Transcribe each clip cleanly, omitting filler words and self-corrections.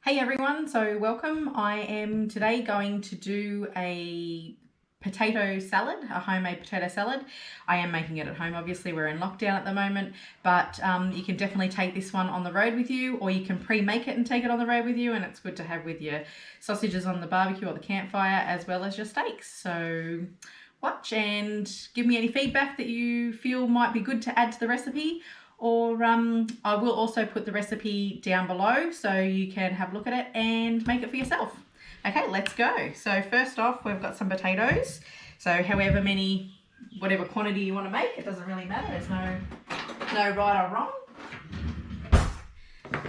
Hey everyone, so welcome. I am today going to do a potato salad, a homemade potato salad. I am making it at home, obviously we're in lockdown at the moment, but you can definitely take this one on the road with you, or you can pre-make it and take it on the road with you, and it's good to have with your sausages on the barbecue or the campfire as well as your steaks. So watch and give me any feedback that you feel might be good to add to the recipe. Or I will also put the recipe down below so you can have a look at it and make it for yourself. Okay, let's go. So first off, we've got some potatoes. So however many, whatever quantity you want to make, it doesn't really matter. There's no right or wrong.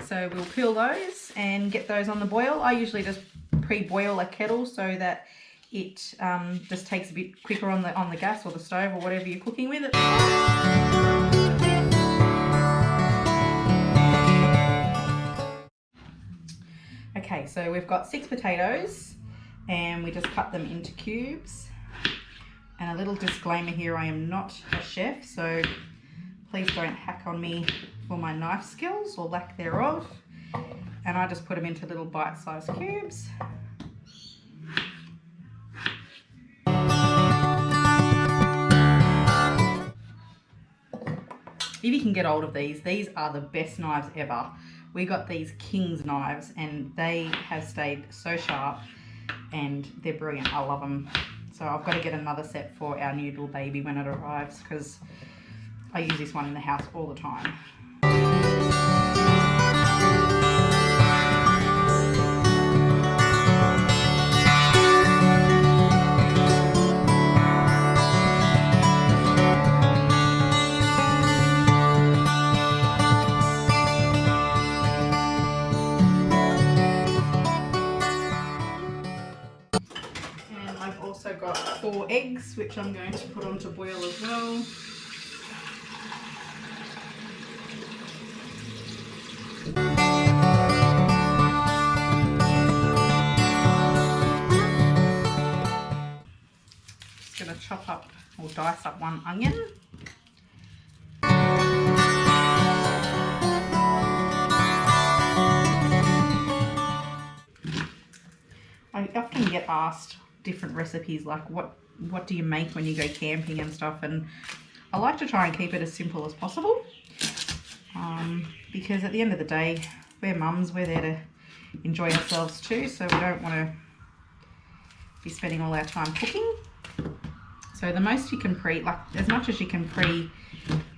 So we'll peel those and get those on the boil. I usually just pre-boil a kettle so that it just takes a bit quicker on the gas or the stove or whatever you're cooking with it. Okay, so we've got 6 potatoes and we just cut them into cubes. And a little disclaimer here, I am not a chef, so please don't hack on me for my knife skills or lack thereof. And I just put them into little bite-sized cubes. If you can get hold of these are the best knives ever. We got these King's knives and they have stayed so sharp and they're brilliant. I love them. So I've got to get another set for our new little baby when it arrives, because I use this one in the house all the time. Also got 4 eggs, which I'm going to put on to boil as well. Just going to chop up or dice up 1 onion. I often get asked different recipes like what do you make when you go camping and stuff, and I like to try and keep it as simple as possible, because at the end of the day we're mums, we're there to enjoy ourselves too, so we don't want to be spending all our time cooking. So the most you can as much as you can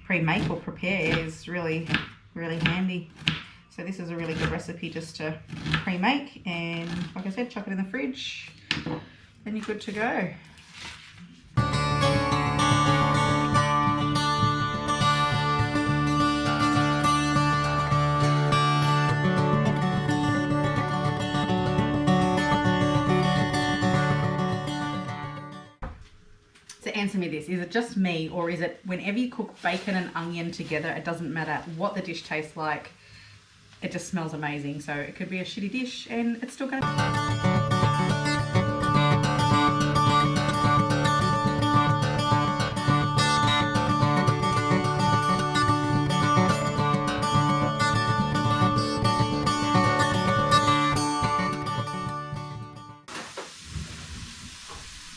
pre-make or prepare is really handy. So this is a really good recipe just to pre-make, and like I said, chuck it in the fridge. Then you're good to go. So answer me this, is it just me, or is it whenever you cook bacon and onion together, it doesn't matter what the dish tastes like, it just smells amazing? So it could be a shitty dish and it's still going to...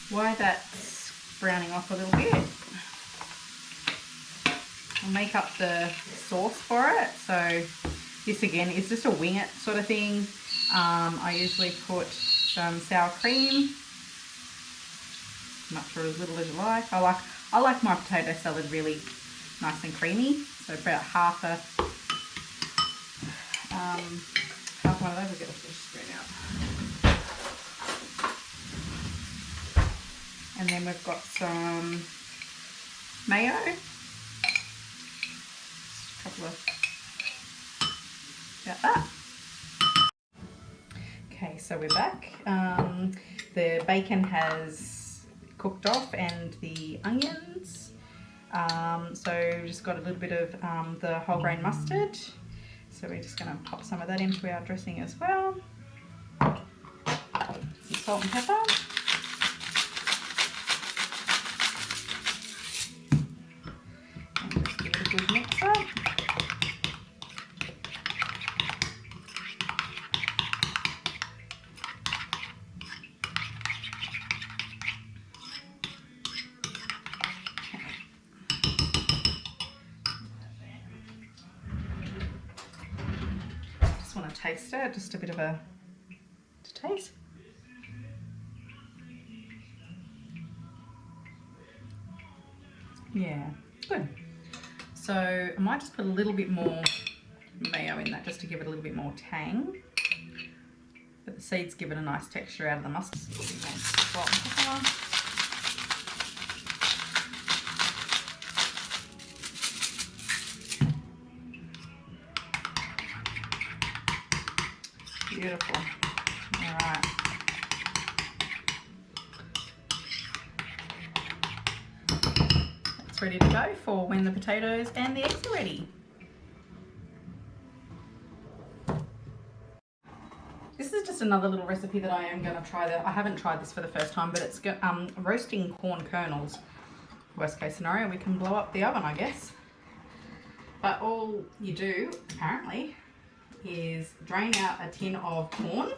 While that's browning off a little bit, I'll make up the sauce for it. So this again is just a wing it sort of thing. I usually put some sour cream, much or as little as you like. I like my potato salad really nice and creamy, so about half one of those. I'll get a fish spoon out. And then we've got some mayo, just a couple of, about that. Okay, so we're back. The bacon has cooked off and the onions. So we just got a little bit of the wholegrain mustard. So we're just going to pop some of that into our dressing as well. Some salt and pepper. Good mix up. taster, just a bit of a taste. Yeah, good. So I might just put a little bit more mayo in that just to give it a little bit more tang. But the seeds give it a nice texture out of the mustard. Beautiful. All right. It's ready to go for when the potatoes and the eggs are ready. This is just another little recipe that I am going to try. I haven't tried this for the first time, but it's roasting corn kernels. Worst case scenario, we can blow up the oven, I guess. But all you do, apparently, is drain out a tin of corn.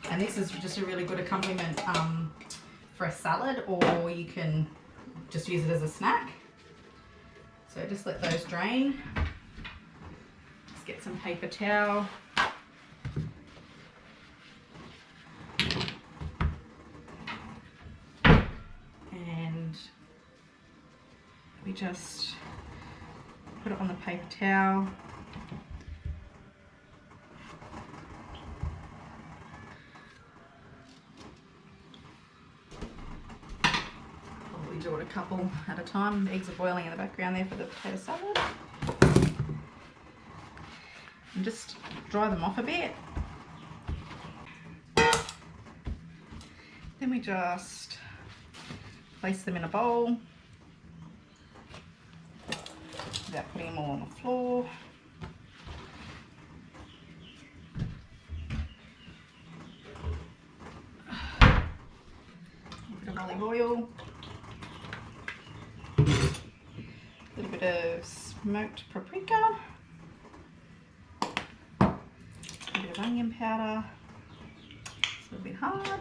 And this is just a really good accompaniment for a salad, or you can just use it as a snack. So just let those drain. Let's get some paper towel. And we just put it on the paper towel. Probably do it a couple at a time. The eggs are boiling in the background there for the potato salad. And just dry them off a bit. Then we just place them in a bowl without putting them all on the floor. A bit of olive oil, a little bit of smoked paprika, a bit of onion powder. It's a little bit hard.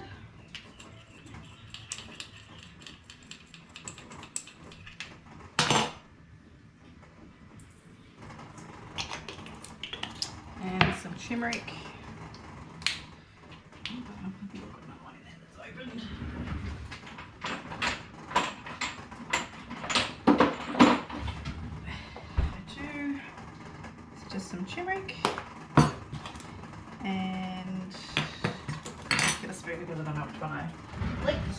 And some turmeric. I think I've got another one in there that's opened. I do. It's just some turmeric. And get a spoon because I don't know which one I licked.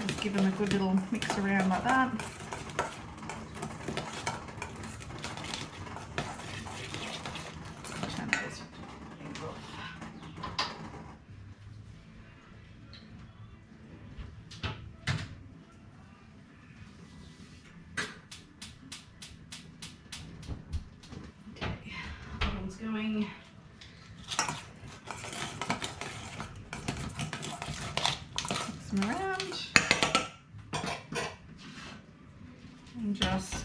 Just give them a good little mix around like that. Going mix them around and just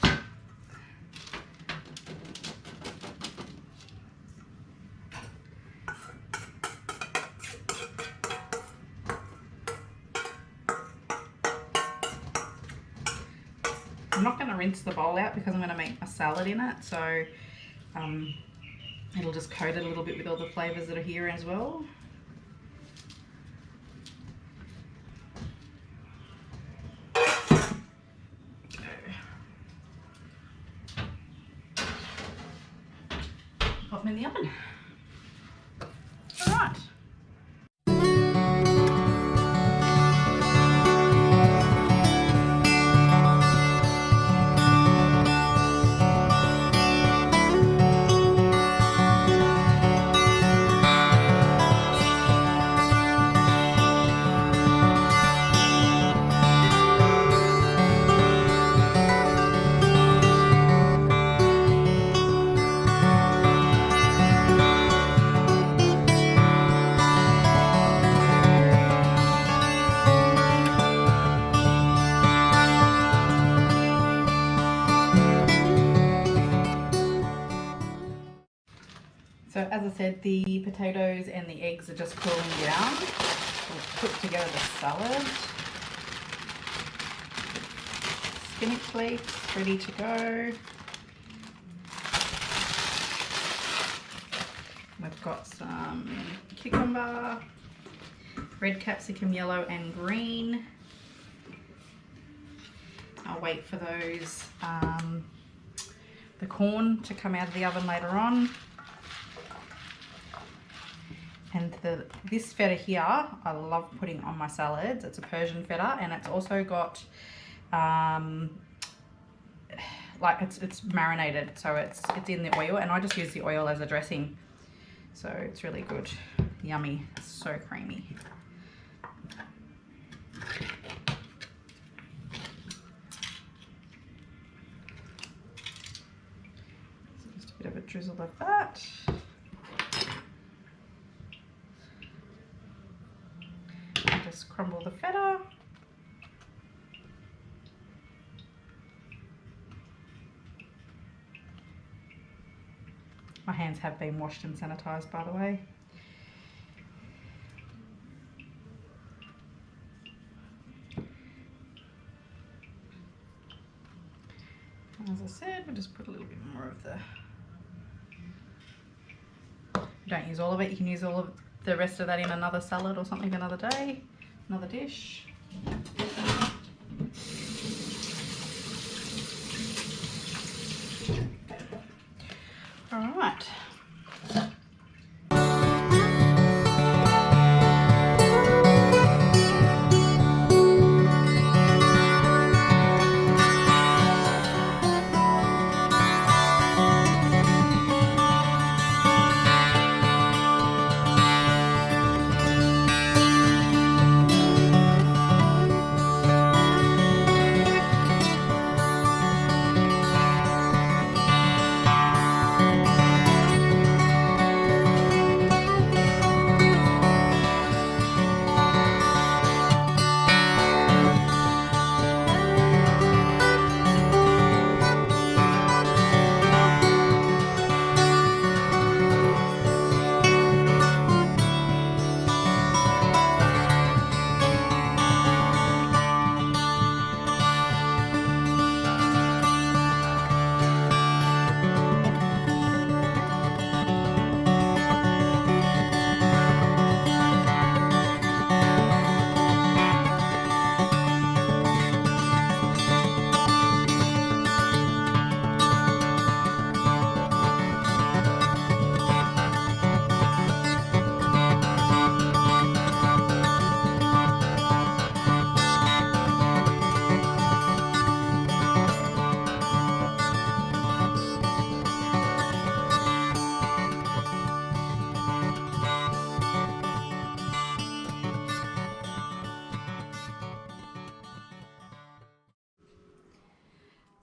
I'm not going to rinse the bowl out because I'm going to make a salad in it, so it'll just coat it a little bit with all the flavours that are here as well. Pop them in the oven. All right. So as I said, the potatoes and the eggs are just cooling down. We'll put together the salad. Spinach leaves ready to go. got some cucumber, red capsicum, yellow and green. I'll wait for those, the corn to come out of the oven later on. And this feta here, I love putting on my salads. It's a Persian feta, and it's also got, like it's marinated, so it's in the oil, and I just use the oil as a dressing. So it's really good, yummy, so creamy. So just a bit of a drizzle of that. Just crumble the feta. My hands have been washed and sanitized, by the way. As I said, we'll just put a little bit more of the... Don't use all of it, you can use all of the rest of that in another salad or something another day, another dish. All right.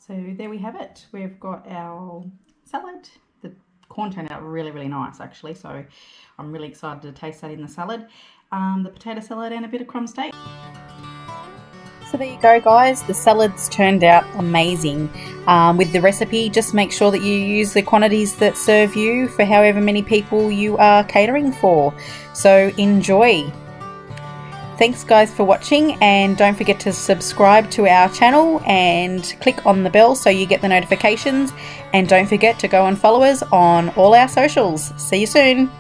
So there we have it. We've got our salad. The corn turned out really, really nice actually, so I'm really excited to taste that in the salad. The potato salad and a bit of crumb steak. So there you go guys, the salads turned out amazing. With the recipe, just make sure that you use the quantities that serve you for however many people you are catering for. So enjoy. Thanks guys for watching, and don't forget to subscribe to our channel and click on the bell so you get the notifications, and don't forget to go and follow us on all our socials. See you soon.